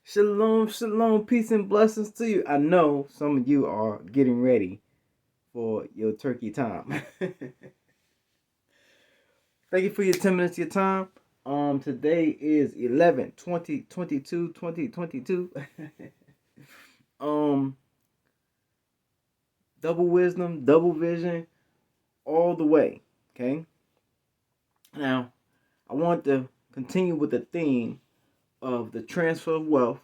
Shalom, shalom, peace and blessings to you. I know some of you are getting ready for your turkey time. Thank you for your 10 minutes of your time. Today is 11/20/22. um, double wisdom, double vision, all the way. Okay. Now, I want to continue with the theme of the transfer of wealth.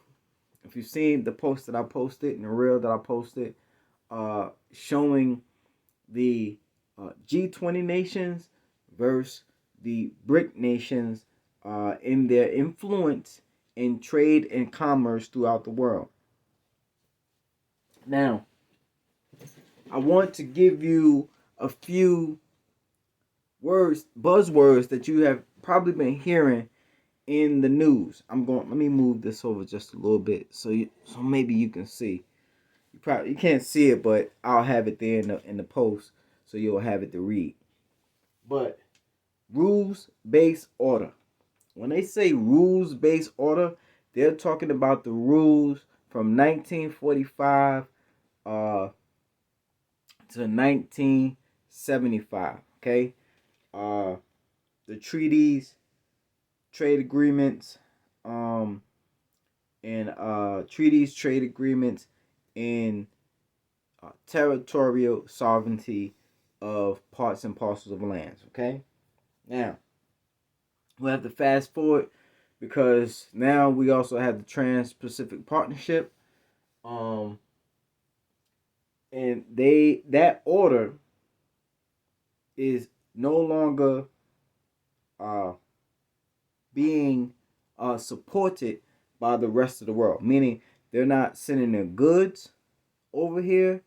If you've seen the post that I posted and the reel that I posted, showing the G20 nations versus the BRIC nations in their influence in trade and commerce throughout the world. Now, I want to give you a few buzzwords that you have probably been hearing in the news. Let me move this over just a little bit so maybe you can see. You can't see it, but I'll have it there in the post so you'll have it to read. But rules-based order. When they say rules-based order, they're talking about the rules from 1945 to 1975. Okay, the treaties, trade agreements, trade agreements, and territorial sovereignty of parts and parcels of lands. Okay, now we'll have to fast forward because now we also have the Trans-Pacific Partnership, and that order is no longer being supported by the rest of the world, meaning they're not sending their goods over here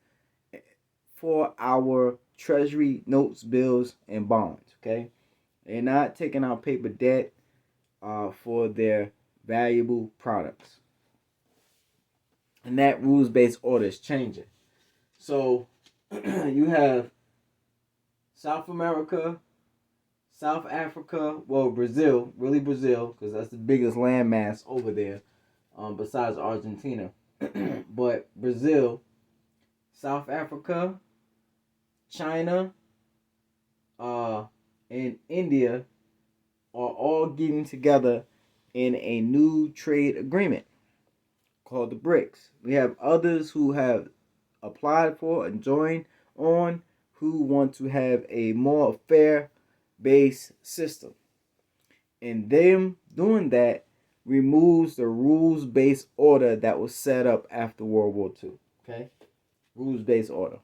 for our treasury notes, bills, and bonds. Okay, they're not taking out paper debt for their valuable products, and that rules-based order is changing. So you have South America, South Africa, well, Brazil, really Brazil, because that's the biggest landmass over there, besides Argentina. But Brazil, South Africa, China, and India are all getting together in a new trade agreement called the BRICS. We have others who have applied for and joined on who want to have a more fair based system. And them doing that removes the rules based order that was set up after World War II. Okay? Rules based order.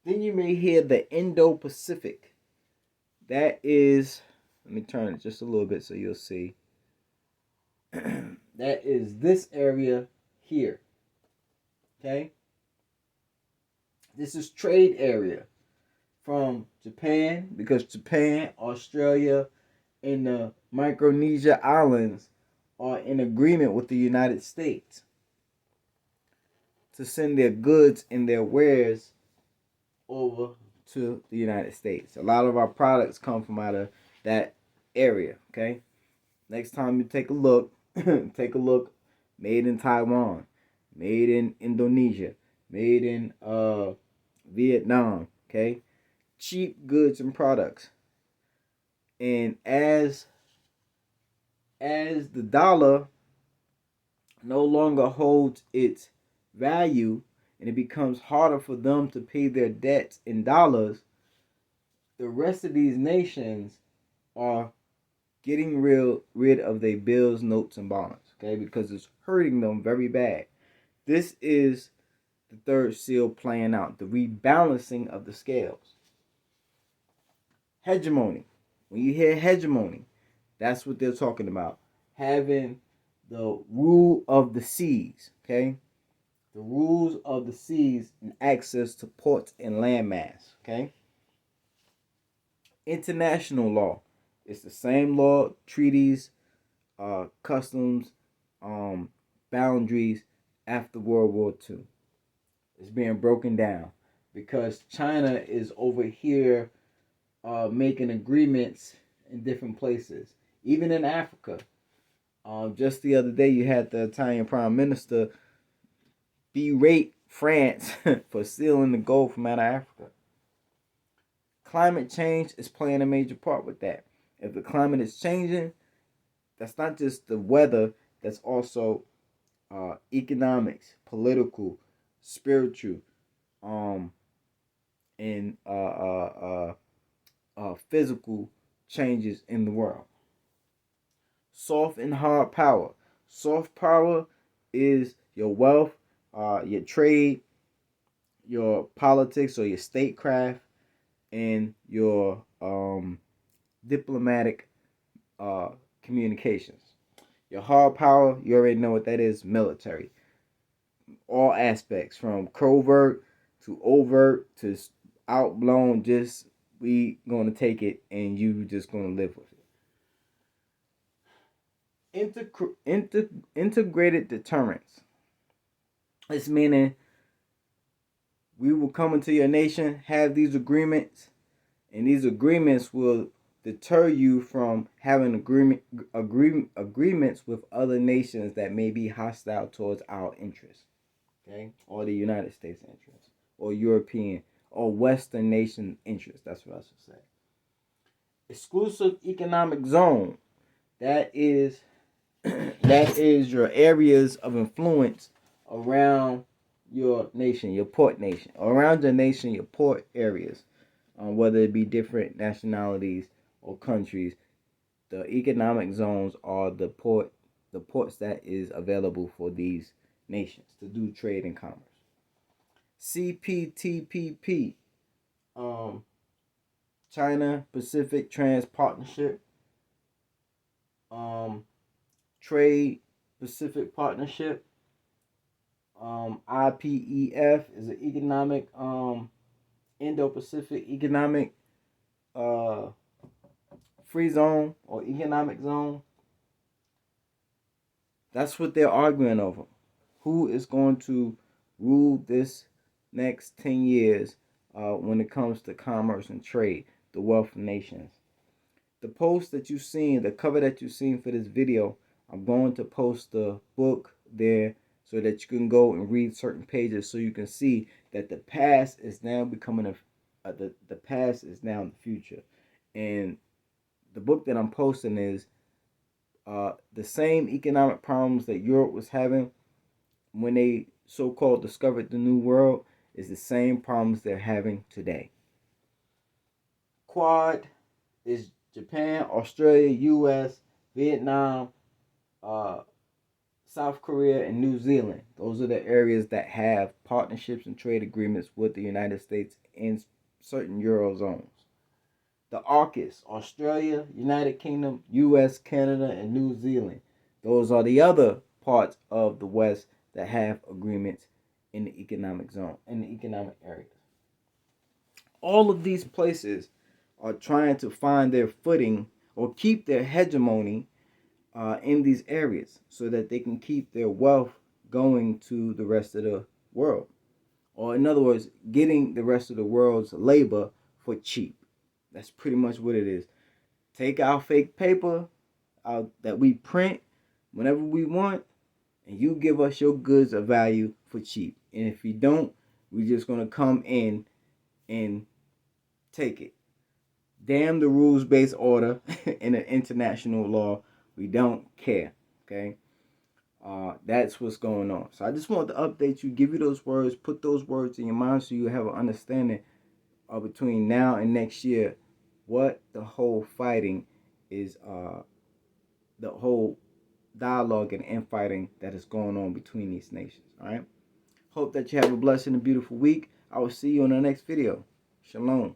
Then you may hear the Indo Pacific. That is, let me turn it just a little bit so you'll see. That is this area here. Okay? This is trade area from Japan, because Japan, Australia, and the Micronesia Islands are in agreement with the United States to send their goods and their wares over to the United States. A lot of our products come from out of that area. Okay, next time you take a look, take a look. Made in Taiwan, made in Indonesia, made in Vietnam. Okay, cheap goods and products. And as the dollar no longer holds its value and it becomes harder for them to pay their debts in dollars, the rest of these nations are getting rid of their bills, notes, and bonds. Okay, because it's hurting them very bad. This is the third seal playing out, the rebalancing of the scales. Hegemony. When you hear hegemony, that's what they're talking about. Having the rule of the seas, okay? The rules of the seas and access to ports and landmass, okay? International law. It's the same law, treaties, customs, boundaries after World War II. It's being broken down because China is over here making agreements in different places, even in Africa. Just the other day, you had the Italian Prime Minister berate France for stealing the gold from out of Africa. Climate change is playing a major part with that. If the climate is changing, that's not just the weather, that's also economics, political, spiritual, um, and physical changes in the world. Soft and hard power. Soft power is your wealth, your trade, your politics or your statecraft, and your diplomatic communications. Your hard power, you already know what that is, military. All aspects from covert to overt to outblown, just we gonna take it and you just gonna live with it. Integrated deterrence. It's meaning we will come into your nation, have these agreements, and these agreements will deter you from having agreements with other nations that may be hostile towards our interests, okay, or the United States interests, or European or Western nation interests. That's what I should say. Exclusive economic zone. That is that is your areas of influence around your nation, your port nation, around your nation, your port areas, whether it be different nationalities or countries. The economic zones are the ports that is available for these nations to do trade and commerce. CPTPP, China Pacific Trans Partnership, Trade Pacific Partnership. IPEF is an economic Indo-Pacific economic uh, free zone or economic zone. That's what they're arguing over. Who is going to rule this next 10 years when it comes to commerce and trade, the wealth of nations? The post that you've seen, the cover that you've seen for this video, I'm going to post the book there so that you can go and read certain pages so you can see that the past is now becoming the past is now the future. And the book that I'm posting is the same economic problems that Europe was having when they so-called discovered the New World is the same problems they're having today. Quad is Japan, Australia, U.S., Vietnam, South Korea, and New Zealand. Those are the areas that have partnerships and trade agreements with the United States in certain Eurozones. The AUKUS, Australia, United Kingdom, U.S., Canada, and New Zealand. Those are the other parts of the West that have agreements in the economic zone, in the economic areas. All of these places are trying to find their footing or keep their hegemony in these areas so that they can keep their wealth going to the rest of the world. Or in other words, getting the rest of the world's labor for cheap. That's pretty much what it is. Take our fake paper that we print whenever we want, and you give us your goods of value for cheap. And if you don't, we're just going to come in and take it. Damn the rules-based order in the international law. We don't care. Okay? That's what's going on. So I just want to update you, give you those words, put those words in your mind so you have an understanding of between now and next year what the whole fighting is, the whole dialogue and infighting that is going on between these nations. All right? Hope that you have a blessed and beautiful week. I will see you in the next video. Shalom.